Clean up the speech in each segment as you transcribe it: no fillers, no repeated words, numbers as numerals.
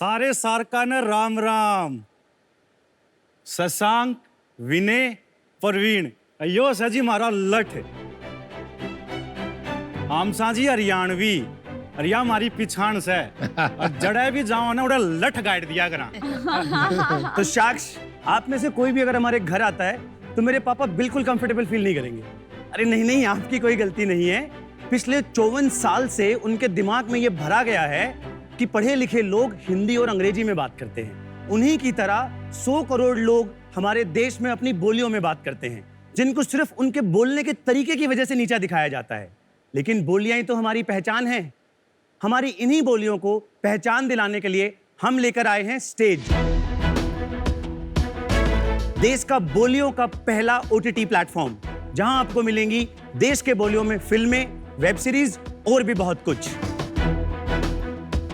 सारे सारकानं राम राम. शशांक, विनय, परवीन, यो सजी मारा लठ. आमसा जी हरियाणवी, अरिया मारी पिछाण से. जड़े भी जाओ ना उड़ा लठ गाइड दिया करा. तो साक्ष, आप में से कोई भी अगर हमारे घर आता है तो मेरे पापा बिल्कुल कंफर्टेबल फील नहीं करेंगे. अरे नहीं नहीं, आपकी कोई गलती नहीं है. पिछले 54 साल से उनके दिमाग में ये भरा गया है कि पढ़े लिखे लोग हिंदी और अंग्रेजी में बात करते हैं. उन्हीं की तरह 100 करोड़ लोग हमारे देश में अपनी बोलियों में बात करते हैं, जिनको सिर्फ उनके बोलने के तरीके की वजह से नीचा दिखाया जाता है. लेकिन बोलियां ही तो हमारी पहचान है. हमारी इन्हीं बोलियों को पहचान दिलाने के लिए हम लेकर आए हैं स्टेज, देश का बोलियों का पहला OTT प्लेटफॉर्म, जहां आपको मिलेंगी देश के बोलियों में फिल्में, वेब सीरीज और भी बहुत कुछ.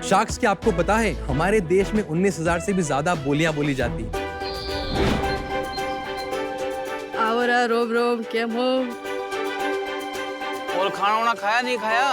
शाक्स, क्या आपको पता है हमारे देश में 19,000 से भी ज्यादा बोलियां बोली जाती हैं. आवरा रोब रोब केम हो? और खाना वाना खाया नहीं खाया?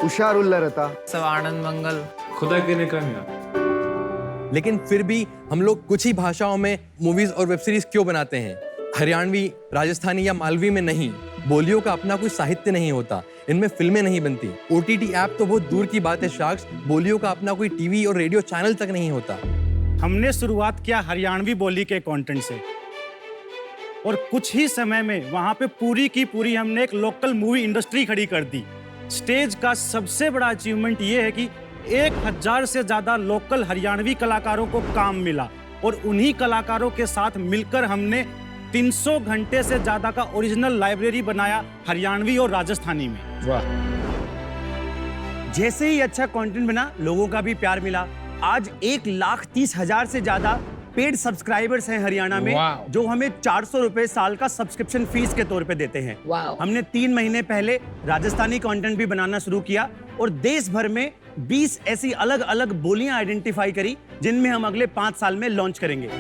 हुशार उल्ला रहता. सब आनंद मंगल. खुदा के ने कहा. लेकिन फिर भी हम लोग कुछ ही भाषाओं में मूवीज और वेब सीरीज क्यों बनाते हैं? हरियाणवी, राजस्थानी या मालवी में नहीं. बोलियों का अपना कोई साहित्य नहीं होता, इनमें फिल्में नहीं बनती. OTT ऐप तो बहुत दूर की बात है शाक्स, बोलियों का अपना कोई टीवी और रेडियो चैनल तक नहीं होता. हमने शुरुआत किया हरियाणवी बोली के कंटेंट से, और कुछ ही समय में वहां पे पूरी की पूरी हमने एक लोकल मूवी इंडस्ट्री खड़ी कर दी. स्टेज का सबसे बड़ा अचीवमेंट ये है कि 1000 से ज्यादा लोकल हरियाणवी कलाकारों को काम मिला, और उन्हीं कलाकारों के साथ मिलकर हमने 300 घंटे से ज्यादा का ओरिजिनल लाइब्रेरी बनाया हरियाणवी और राजस्थानी में. वाह. जैसे ही अच्छा कंटेंट बना, लोगों का भी प्यार मिला. आज 1,30,000 से ज्यादा पेड सब्सक्राइबर्स हैं हरियाणा में, जो हमें 400 रुपए साल का सब्सक्रिप्शन फीस के तौर पे देते हैं. हमने 3 महीने पहले राजस्थानी कंटेंट भी बनाना शुरू किया, और देश भर में 20 ऐसी अलग अलग बोलियां आइडेंटिफाई करी, जिनमें हम अगले 5 साल में लॉन्च करेंगे.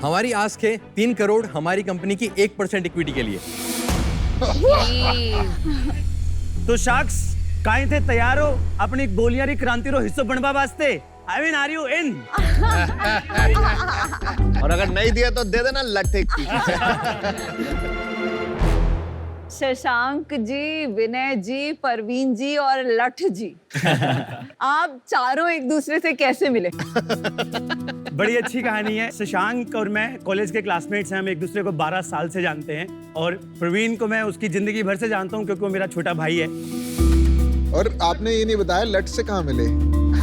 हमारी आस्क है 3 करोड़ हमारी कंपनी की 1% इक्विटी के लिए. तो शाक्स, काहे थे तैयार हो अपनी बोलियां री क्रांति रो हिस्सों बनवा वास्ते? I mean, are you in? और अगर नहीं दिया तो दे देना लट्ठे की. शशांक जी, विनय जी, परवीन जी और लठ जी, आप चारों एक दूसरे से कैसे मिले? बड़ी अच्छी कहानी है. शशांक और मैं कॉलेज के क्लासमेट्स हैं. हम एक दूसरे को 12 साल से जानते हैं, और प्रवीण को मैं उसकी जिंदगी भर से जानता हूं, क्योंकि वो मेरा छोटा भाई है. और आपने ये नहीं बताया लट से कहाँ मिले?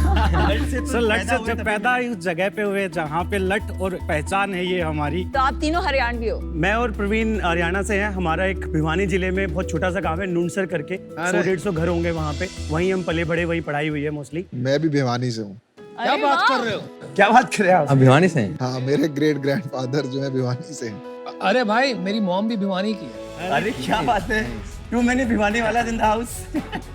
सर, लठ से जब पैदा ही उस जगह पे हुए जहाँ पे लठ और पहचान है ये हमारी. तो आप तीनों हरियाणवी हो? मैं और प्रवीण हरियाणा से हैं. हमारा एक भिवानी जिले में बहुत छोटा सा गांव है नुनसर करके. 100-150 घर होंगे वहाँ पे. वहीं हम पले बड़े, वहीं पढ़ाई हुई है मोस्टली. मैं भी भिवानी से हूँ. क्या बात कर रहे हो? क्या बात कर रहे हैं आप? आप भिवानी से हैं? हाँ, मेरे ग्रेट ग्रैंडफादर जो है भिवानी से हैं. अरे भाई, मेरी मॉम भी भिवानी की है. अरे क्या बात है, टू मैनी भिवानी वाला इन द हाउस.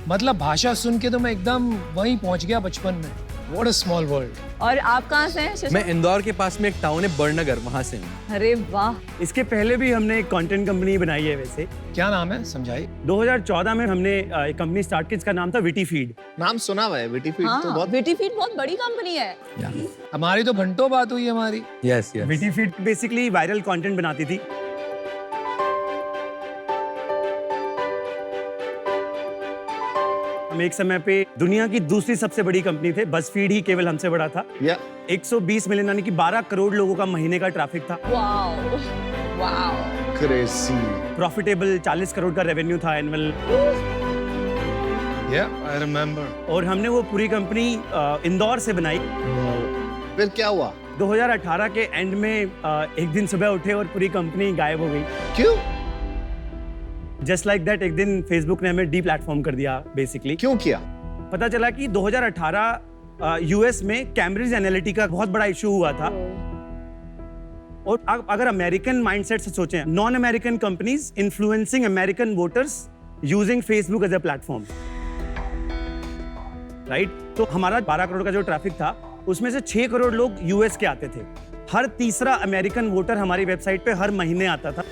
मतलब भाषा सुन के तो मैं एकदम वहीं पहुंच गया बचपन में. What a small world. और आप कहाँ से हैं शशांक? मैं इंदौर के पास में एक टाउन है बड़नगर, वहां से हूँ. अरे वाह. इसके पहले भी हमने एक कंटेंट कंपनी बनाई है. वैसे क्या नाम है, समझाइए. 2014 में हमने एक कंपनी स्टार्ट की, इसका नाम था विटी फीड. नाम सुना हुआ है विटी फीड. तो हाँ, बहुत विटी फीड बहुत बड़ी कंपनी है. हमारी तो घंटों बात हुई हमारी. Yes yes. Witty feed basically viral content बनाती थी. हम एक समय पे दुनिया की दूसरी सबसे बड़ी कंपनी थे. बज़फीड ही केवल हमसे बड़ा था. 120 मिलियन यानी कि 12 करोड़ लोगों का महीने का ट्रैफिक था. Wow wow. Crazy. Profitable 40 crore का रेवेन्यू था एनुअल. I remember. और हमने वो पूरी कंपनी इंदौर से बनाई. फिर क्या हुआ? 2018 के एंड में एक दिन सुबह उठे और पूरी कंपनी गायब हो गई. क्यों? जस्ट लाइक दैट एक दिन फेसबुक ने हमें डी प्लेटफॉर्म कर दिया बेसिकली. क्यों किया? पता चला कि 2018 यूएस में कैम्ब्रिज एनालिटिका का बहुत बड़ा इशू हुआ था. और अगर अमेरिकन माइंडसेट से सोचें, non American companies influencing American voters using Facebook as a platform, right? तो हमारा 12 करोड़ का जो ट्रैफिक था, उसमें से 6 करोड़ लोग यूएस के आते थे. हर तीसरा अमेरिकन वोटर हमारी वेबसाइट पे हर महीने आता था.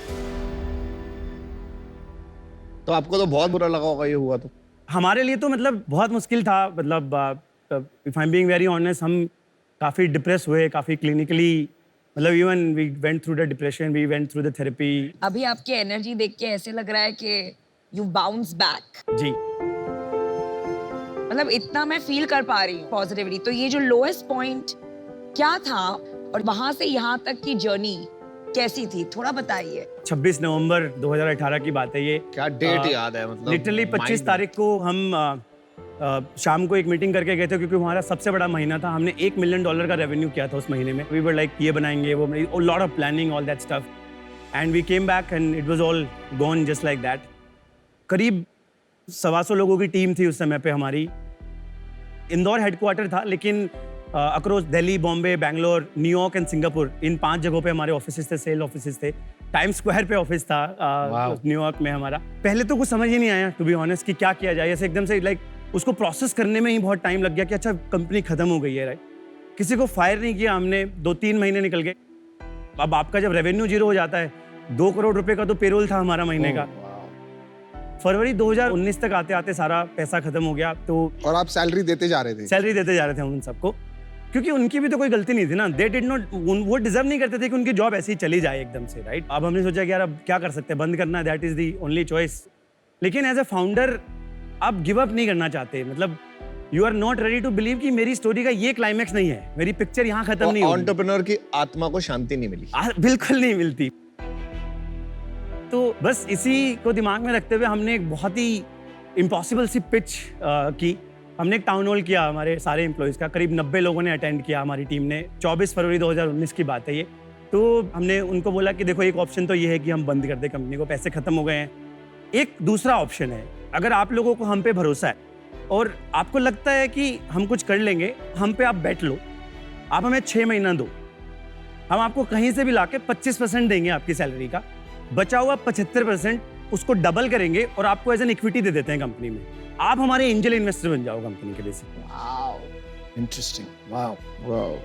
तो आपको तो बहुत बुरा लगा होगा ये हुआ तो. हमारे लिए तो मतलब बहुत मुश्किल था. मतलब if I am being very honest, हम काफ़ी डिप्रेस हुए, काफ़ी क्लिनिकली, मतलब even we went through the depression, we went through the therapy. अभी आपकी एनर्जी देख के ऐसे लग रहा है कि यू बाउंस बैक। जी, मतलब इतना मैं फील कर पा रही हूँ पॉजिटिवली। तो ये जो लोएस्ट पॉइंट क्या था और वहां से यहाँ तक की जर्नी कैसी थी, थोड़ा बताइए। 26 नवंबर 2018 की बात है ये। क्या डेट याद है मतलब? लिटरली 25 तारीख को हम शाम को एक मीटिंग करके गए थे, क्योंकि हमारा सबसे बड़ा महीना था। हमने $1 मिलियन का रेवेन्यू किया था उस महीने में। वी वर लाइक ये बनाएंगे, वो lot of planning, all that stuff, and we came back and it was all gone just like that. करीब 125 लोगों की टीम थी उस समय पे हमारी। इंदौर हेडक्वार्टर था, लेकिन across Delhi, Bombay, Bangalore, New York and Singapore, इन 5 जगहों पे हमारे ऑफिसेस थे, सेल ऑफिसेस थे। टाइम स्क्वायर पे ऑफिस था न्यूयॉर्क में हमारा। पहले तो कुछ समझ ही नहीं आया टू बी ऑनेस्ट कि क्या किया जाए। ऐसे एकदम से लाइक उसको प्रोसेस करने में ही बहुत टाइम लग गया कि अच्छा कंपनी खत्म हो गई है, राइट। किसी को फायर नहीं किया हमने, 2-3 महीने निकल गए। अब आपका जब रेवेन्यू जीरो हो जाता है, 2 करोड़ रुपए का तो पेरोल था हमारा महीने का। फरवरी 2019 तक आते आते सारा पैसा खत्म हो गया। तो और आप सैलरी देते जा रहे थे? सैलरी देते जा रहे थे हम उन सबको, क्योंकि उनकी भी तो कोई गलती नहीं थी ना। दे डिड नॉट, वो डिजर्व नहीं करते थे कि उनकी जॉब ऐसे ही चली जाए एकदम से, राइट। अब हमने सोचा कि यार अब क्या कर सकते हैं, बंद करना, that is the only choice. लेकिन एज ए फाउंडर आप गिव अप नहीं करना चाहते। मतलब you are not ready to believe कि मेरी स्टोरी का ये क्लाइमैक्स नहीं है, मेरी पिक्चर यहाँ खत्म नहीं होगी। एंटरप्रेन्योर की आत्मा को शांति नहीं मिली? बिल्कुल नहीं मिलती। तो बस इसी को दिमाग में रखते हुए हमने एक बहुत ही इम्पॉसिबल सी पिच की। हमने एक टाउन हॉल किया हमारे सारे एम्प्लॉइज़ का, करीब 90 लोगों ने अटेंड किया हमारी टीम ने। 24 फरवरी 2019 की बात है ये। तो हमने उनको बोला कि देखो, एक ऑप्शन तो ये है कि हम बंद कर दें कंपनी को, पैसे खत्म हो गए हैं। एक दूसरा ऑप्शन है, अगर आप लोगों को हम पे भरोसा है और आपको लगता है कि हम कुछ कर लेंगे, हम पे आप बैठ लो, आप हमें 6 महीना दो, हम आपको कहीं से भी लाके 25% देंगे आपकी सैलरी का, बचा हुआ 75% उसको डबल करेंगे और आपको एज एन इक्विटी दे देते हैं कंपनी में। आप हमारे एंजल इन्वेस्टर बन जाओ कंपनी के basically. Interesting, wow wow.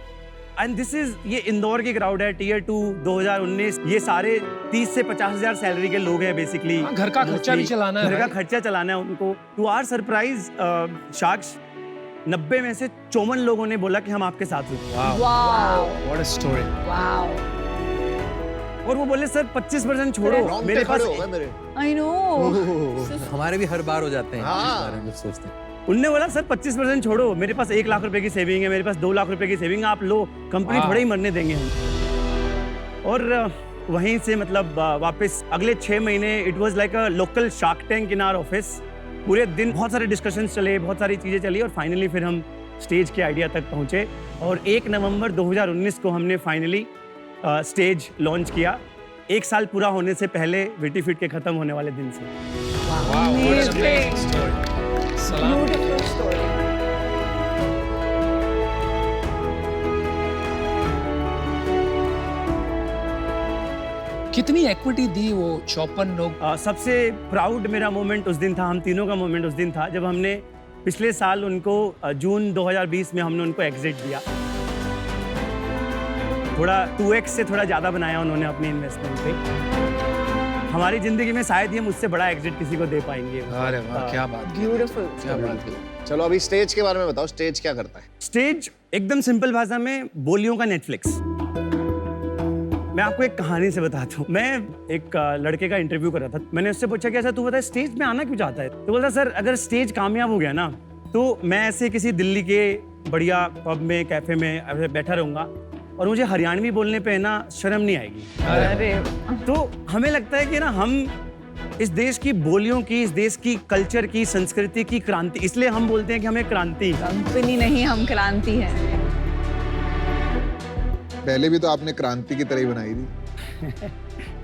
And this is, ये इंदौर की क्राउड है, टियर 2 2019। ये सारे 30 से 50,000 सैलरी के लोग हैं बेसिकली। घर का खर्चा भी चलाना है, घर का right? खर्चा चलाना है उनको। टू आवर सरप्राइज साक्ष, 90 में से 54 लोगों ने बोला कि हम आपके साथ रुकेंगे। Wow what a story. Wow, और वो बोले सर 25% छोड़ो, मेरे पास। I know. हमारे भी हर बार हो जाते हैं हाँ। इस बारे में सोचते हैं। उनने बोला सर 25% छोड़ो, मेरे पास 1 लाख रुपए की सेविंग है, मेरे पास 2 लाख रुपए की सेविंग, आप लो, कंपनी वाह। थोड़ा ही मरने देंगे हम। और वहीं से मतलब वापस अगले 6 महीने it was like a local shark tank in our office. पूरे दिन बहुत सारे डिस्कशंस चले, बहुत सारी चीज़ें चली और फाइनली फिर हम स्टेज के आइडिया तक पहुंचे। और 1 नवंबर 2019 को हमने फाइनली स्टेज लॉन्च किया, 1 साल पूरा होने से पहले, विटी फिट के खत्म होने वाले दिन से। Amazing story. सलाम। Beautiful story. कितनी इक्विटी दी वो 54 लोग? सबसे प्राउड मेरा मोमेंट उस दिन था, हम तीनों का मोमेंट उस दिन था जब हमने पिछले साल उनको जून 2020 में हमने उनको एग्जिट दिया। थोड़ा 2x से थोड़ा ज़्यादा बनाया उन्होंने अपने इन्वेस्टमेंट पे। हमारी ज़िंदगी में शायद ही हम उससे बड़ा एग्जिट किसी को दे पाएंगे। अरे वाह, क्या बात, ब्यूटीफुल। क्या बात है। चलो अभी स्टेज के बारे में बताओ, स्टेज क्या करता है? स्टेज एकदम सिंपल भाषा में बोलियों का नेटफ्लिक्स। मैं आपको एक कहानी से बताता हूँ। मैं एक लड़के का इंटरव्यू कर रहा था, मैंने उससे पूछा कि ऐसा तू बता स्टेज में आना क्यों चाहता है? तो बोलता सर अगर स्टेज कामयाब हो गया ना तो मैं ऐसे किसी दिल्ली के बढ़िया पब में, कैफे में ऐसे बैठा रहूंगा और मुझे हरियाणवी बोलने पे ना शर्म नहीं आएगी। अरे तो हमें लगता है कि ना हम इस देश की बोलियों की, इस देश की कल्चर की, संस्कृति की क्रांति, इसलिए हम बोलते हैं कि हमें क्रांति। कंपनी नहीं, हम क्रांति हैं। पहले भी तो आपने क्रांति की तरह ही बनाई थी।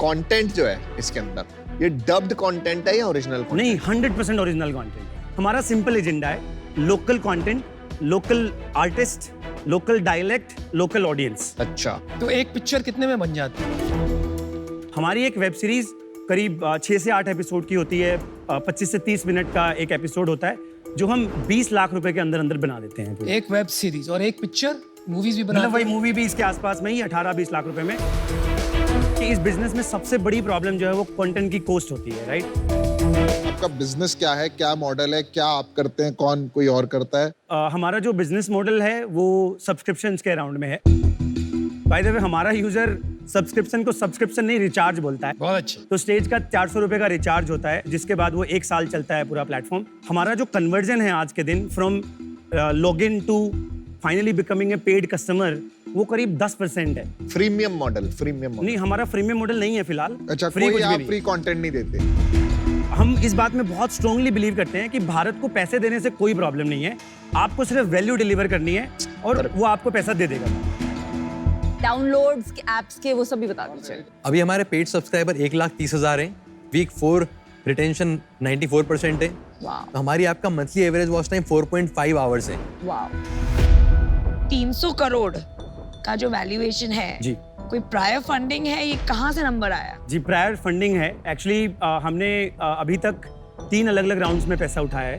कंटेंट जो है इसके अंदर, ये डब्ड कंटेंट है या ओरिजिनल कंटेंट? नहीं, 100% ओरिजिनल कंटेंट। हमारा सिंपल एजेंडा है, local content, local artist, local dialect, local audience. अच्छा, तो एक पिक्चर कितने में बन जाती है? हमारी एक वेब सीरीज करीब 6 से 8 एपिसोड की होती है। 25 से 30 मिनट का एक एपिसोड होता है जो हम 20 लाख रुपए के अंदर अंदर बना देते हैं। एक वेब सीरीज और एक पिक्चर, मूवीज भी मतलब बनाते वही हैं? मूवी भी इसके आसपास में ही 18-20 लाख रुपए में। कि इस बिजनेस में सबसे बड़ी प्रॉब्लम जो है वो कंटेंट की कॉस्ट होती है, राइट? आपका बिजनेस क्या है, क्या मॉडल है, क्या आप करते हैं, कौन कोई और करता है? हमारा जो बिजनेस मॉडल है वो सब्सक्रिप्शंस के अराउंड में है। बाय द वे हमारा यूजर सब्सक्रिप्शन को सब्सक्रिप्शन नहीं रिचार्ज बोलता है। बहुत अच्छे। तो स्टेज का 400 रुपए का रिचार्ज होता है, जिसके बाद वो 1 साल चलता है पूरा प्लेटफॉर्म। हमारा जो कन्वर्जन है आज के दिन from log in to finally becoming a paid customer, वो करीब 10% है। Freemium model, freemium model. नहीं, हमारा फ्रीमियम मॉडल नहीं है फिलहाल। अच्छा, फ्री कुछ कोई भी आप नहीं। फ्री कंटेंट नहीं देते? हम इस बात में बहुत स्ट्रांगली बिलीव करते हैं कि भारत को पैसे देने से कोई प्रॉब्लम नहीं है, आपको सिर्फ वैल्यू डिलीवर करनी है और वो आपको पैसा दे देगा। डाउनलोड्स के एप्स के वो सब भी बता दीजिए। अभी हमारे पेड सब्सक्राइबर 1,30,000 हैं। वीक 4 रिटेंशन 94% है। वाह तो हमारी ऐप का monthly average watch time 4.5 hours है। वाह। 300 करोड़ का जो वैल्यूएशन है, जी। कोई प्रायर फंडिंग है, ये कहाँ से नंबर आया? जी, प्रायर फंडिंग है। एक्चुअली हमने अभी तक 3 अलग-अलग राउंड्स में पैसा उठाया है।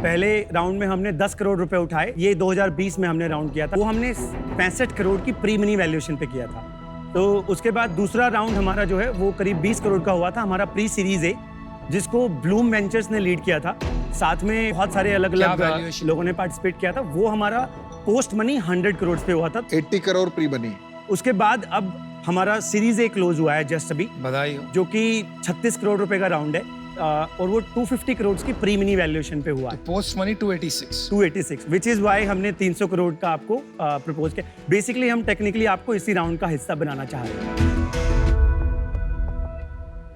पहले राउंड में हमने 10 करोड़ रुपए उठाए, ये 2020 में हमने राउंड किया था। वो हमने 65 करोड़ की प्री मनी वैल्यूएशन पे किया था। तो उसके बाद दूसरा राउंड हमारा जो है वो करीब 20 करोड़ का हुआ था, हमारा प्री सीरीज ए, जिसको ब्लूम वेंचर्स ने लीड किया था। साथ में बहुत सारे अलग-अलग valuation? लोगों ने पार्टिसिपेट किया था। वो हमारा पोस्ट मनी 100 करोड़ पे हुआ था। 80 करोड़ प्री बनी। उसके बाद अब हमारा सीरीज ए क्लोज हुआ है जस्ट अभी, बधाई हो। जो कि 36 करोड़ रुपए का राउंड है, और वो 250 करोड़ की प्री मिनी वैल्यूएशन पे हुआ है। Post money 286। 286, which is why हमने 300 करोड़ का आपको प्रपोज किया। बेसिकली हम टेक्निकली आपको इसी राउंड का हिस्सा बनाना चाह रहे हैं।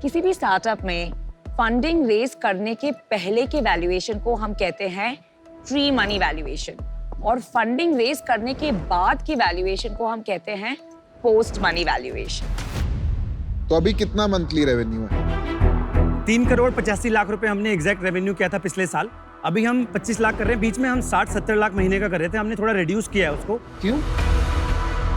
किसी भी स्टार्टअप में फंडिंग रेज करने के पहले के वैल्यूएशन को हम कहते हैं प्री मनी वैल्यूएशन, और फंडिंग रेज करने के बाद की वैल्यूएशन को हम कहते हैं पोस्ट मनी वैल्यूएशन। तो अभी कितना मंथली रेवेन्यू है? 3 करोड़ 85 लाख रुपए हमने एग्जैक्ट रेवेन्यू किया था पिछले साल। अभी हम 25 लाख कर रहे हैं। बीच में हम 60-70 लाख महीने का कर रहे थे, हमने थोड़ा रिड्यूस किया है उसको, क्यों?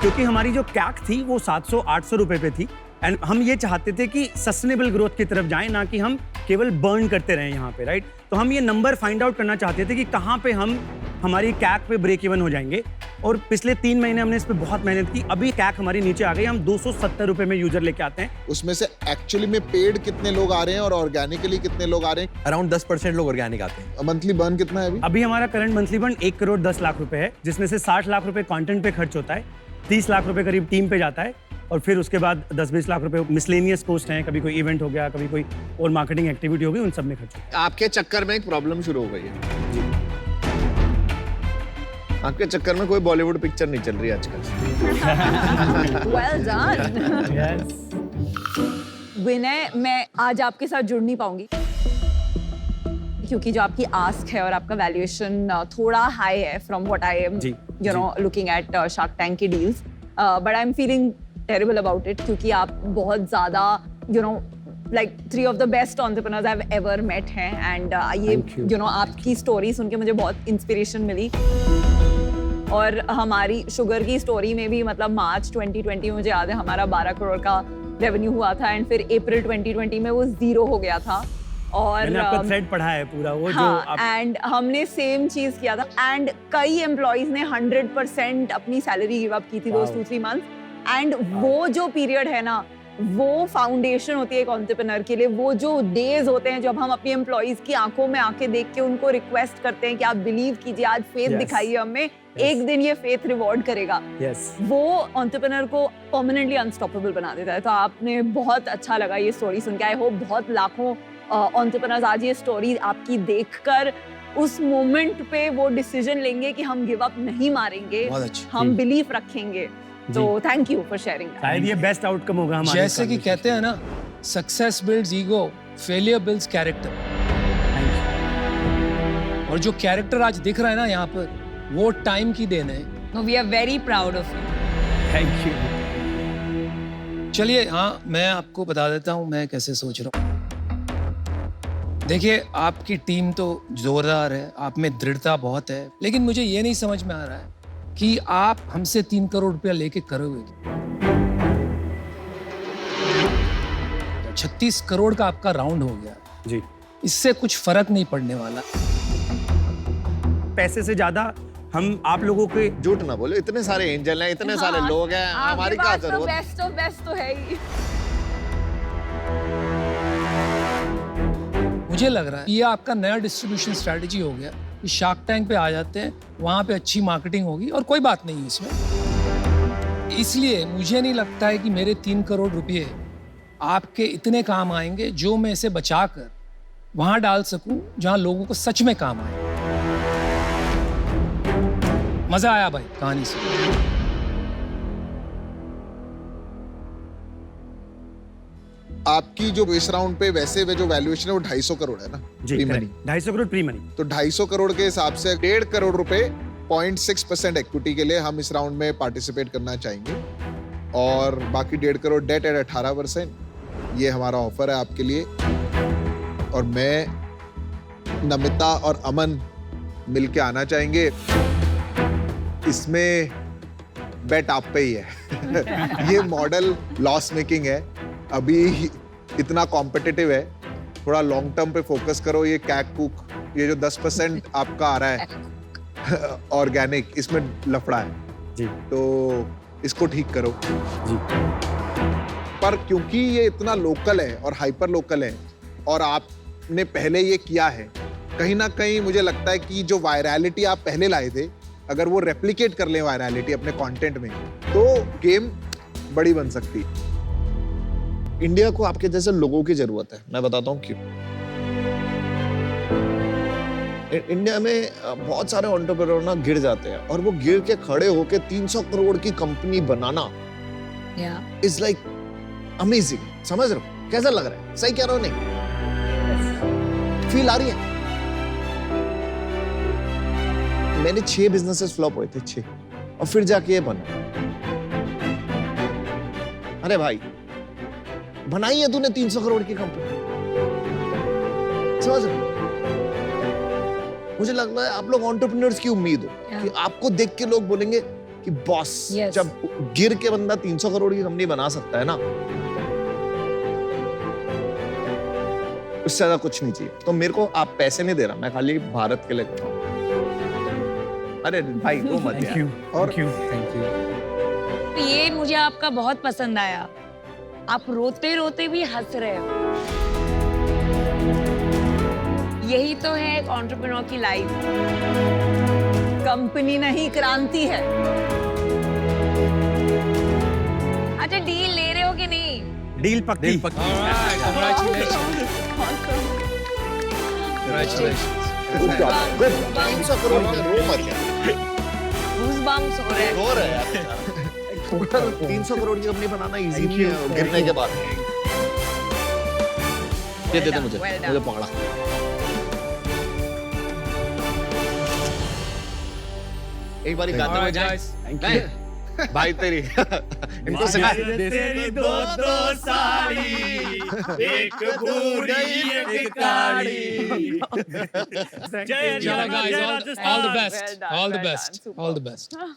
क्योंकि हमारी जो कैक थी वो 700-800 रुपए पे थी। एंड हम ये चाहते थे कि सस्टेनेबल ग्रोथ की तरफ जाएं, ना कि हम केवल बर्न करते रहें यहाँ पे, राइट? तो हम ये नंबर फाइंड आउट करना चाहते थे कि कहाँ पे हम हमारी कैक पे ब्रेक इवन हो जाएंगे। और पिछले 3 महीने हमने इस पे बहुत मेहनत की। अभी कैक हमारी नीचे आ गई, हम 270 रुपए में यूजर लेके आते हैं। उसमें से एक्चुअली में पेड कितने लोग आ रहे हैं और ऑर्गेनिकली कितने लोग आ रहे हैं? अराउंड 10% लोग ऑर्गेनिक आते हैं। मंथली बर्न कितना है अभी? अभी हमारा current monthly burn 1 crore 10 lakh रुपए है, जिसमें से 60 लाख रुपए कंटेंट पे खर्च होता है, 30 लाख रुपए करीब टीम पे जाता है, और फिर उसके बाद 10-20 लाख रुपए मिसलेनियस कॉस्ट हैं, कभी कोई इवेंट हो गया, कभी कोई और मार्केटिंग एक्टिविटी हो गई, उन सब में खर्च होता आपके चक्कर में एक प्रॉब्लम शुरू हो गई है। आपके चक्कर में कोई बॉलीवुड पिक्चर नहीं चल रही आजकल। Well done. है। विनय, मैं आज आपके साथ जुड़ नहीं पाऊंगी क्योंकि जो आपकी आस्क है और आपका वैल्यूएशन थोड़ा हाई है फ्रॉम व्हाट आई एम जी, you know looking at Shark Tank की deals, but I am feeling terrible about it, क्योंकि आप बहुत ज्यादा you know like 3 of the best entrepreneurs I've ever met हैं, and ये you know आपकी story सुन के मुझे बहुत इंस्पिरेशन मिली। और हमारी शुगर की स्टोरी में भी मतलब मार्च 2020 मुझे याद है हमारा 12 करोड़ का रेवेन्यू हुआ था, एंड फिर अप्रैल 2020 में वो 0 हो गया था। और मैंने आपका थ्रेड पढ़ा है पूरा वो, जो हाँ, आप एंड हमने सेम चीज किया था, एंड कई एम्प्लॉइज ने 100% अपनी सैलरी गिव अप की थी दोस 2-3 मंथ्स। एंड वो जो पीरियड है ना, वो फाउंडेशन होती है एक एंटरप्रेन्योर के लिए। वो जो डेज होते हैं जब हम अपनी एम्प्लॉइज की आंखों में आंखें देख के उनको रिक्वेस्ट करते हैं कि आप बिलीव कीजिए, आज फेथ दिखाइए हमें, एक दिन ये फेथ रिवॉर्ड करेगा। वो एंटरप्रेन्योर को परमानेंटली अनस्टॉपेबल बना देता है। तो आपने बहुत अच्छा लगा ये स्टोरी सुन के। आई होप बहुत लाखों एंटरप्रेन्योर्स आज ये स्टोरी आपकी देखकर उस मोमेंट पे वो डिसीजन लेंगे कि हम गिव अप नहीं मारेंगे, बहुत अच्छा। हम बिलीफ रखेंगे। तो थैंक यू फॉर शेयरिंग। शायद ये बेस्ट आउटकम होगा हमारे। जैसे कि कहते हैं ना, success builds ego, failure builds character. और जो कैरेक्टर आज दिख रहा है ना यहाँ पर, वो टाइम की देन है। No, we are very proud of you. Thank you. चलिए, हाँ, मैं आपको बता देता हूँ मैं कैसे सोच रहा हूँ। देखिए, आपकी टीम तो जोरदार है, आप में दृढ़ता बहुत है, लेकिन मुझे ये नहीं समझ में आ रहा है कि आप हमसे 3 करोड़ रुपया लेके करोगे। 36 करोड़ का आपका राउंड हो गया जी, इससे कुछ फर्क नहीं पड़ने वाला। पैसे से ज्यादा हम आप लोगों के झूठ ना बोलो, इतने सारे एंजल हैं, इतने सारे लोग हैं, हमारी क्या जरूरत? बेस्ट ऑफ बेस्ट तो है ही। मुझे लग रहा है ये आपका नया डिस्ट्रीब्यूशन स्ट्रैटेजी हो गया कि शार्क टैंक पे आ जाते हैं, वहाँ पे अच्छी मार्केटिंग होगी और कोई बात नहीं है इसमें। इसलिए मुझे नहीं लगता है कि मेरे 3 करोड़ रुपए आपके इतने काम आएंगे जो मैं इसे बचाकर वहाँ डाल सकूं जहाँ लोगों को सच में काम आए। मजा आया भाई कहानी से। आपकी जो इस राउंड पे वैसे जो वैल्यूएशन है वो 250 करोड़ है ना, जी pre money. 250 crore pre money. तो 250 करोड़ के हिसाब से 1.5 करोड़ रुपए 0.6% इक्विटी के लिए हम इस राउंड में पार्टिसिपेट करना चाहेंगे और बाकी 1.5 करोड़ डेट एट 18%। ये हमारा ऑफर है आपके लिए और मैं, नमिता और अमन मिलके आना चाहेंगे। इसमें बेट आप पे ही है। ये मॉडल लॉस मेकिंग है, अभी इतना कॉम्पिटिटिव है, थोड़ा लॉन्ग टर्म पे फोकस करो। ये कैक कुक, ये जो 10% आपका आ रहा है ऑर्गेनिक, इसमें लफड़ा है जी, तो इसको ठीक करो जी। पर क्योंकि ये इतना लोकल है और हाइपर लोकल है और आपने पहले ये किया है, कहीं ना कहीं मुझे लगता है कि जो वायरलिटी आप पहले लाए थे, अगर वो रेप्लिकेट कर लें वायरलिटी अपने कंटेंट में, तो गेम बड़ी बन सकती है। इंडिया को आपके जैसे लोगों की जरूरत है, मैं बताता हूँ क्यों। इंडिया में बहुत सारे एंटरप्रेन्योर ना गिर जाते हैं और वो गिर के खड़े होके 300 करोड़ की company banana is like amazing. समझ रहे हो कैसा लग रहा है? सही कह रहा हो नहीं? फील आ रही है? मैंने 6 बिजनेसेस फ्लॉप हुए थे, 6, और फिर जाके ये बना। अरे भाई बनाई है तूने 300 करोड़ की कंपनी, समझ रहे? मुझे लग रहा है आप लोग एंटरप्रेन्योर्स की उम्मीद हो कि आपको देख के लोग बोलेंगे कि बॉस, जब गिर के बंदा 300 करोड़ की कंपनी बना सकता है ना, उससे ज्यादा कुछ नहीं चाहिए। तो मेरे को आप पैसे नहीं दे रहा, मैं खाली भारत के लिए कर रहा हूं। अरे भाई वो मत थैंक यू, और थैंक यू। ये मुझे आपका बहुत पसंद आया, आप रोते रोते भी हंस रहे हो। यही तो है एक एंटरप्रेन्योर की लाइफ। कंपनी नहीं, क्रांति है। अच्छा डील ले रहे हो कि नहीं? डील पक्की। Good job, good. 300 करोड़ का रो मत यार, Goosebumps हो रहे हैं। रो रहे हैं यार। 300 करोड़ की कंपनी बनाना इजी नहीं है गिरने के बाद। ये दे दे मुझे, मुझे पकड़ा। एक बार गाते हुए जाए भाई तेरी इनको सिखा तेरी दो साड़ी, एक बूढ़ी एक काली। जय Chalo guys, Rajasthan. all the best, Well done, all the well best, done, all the best. super.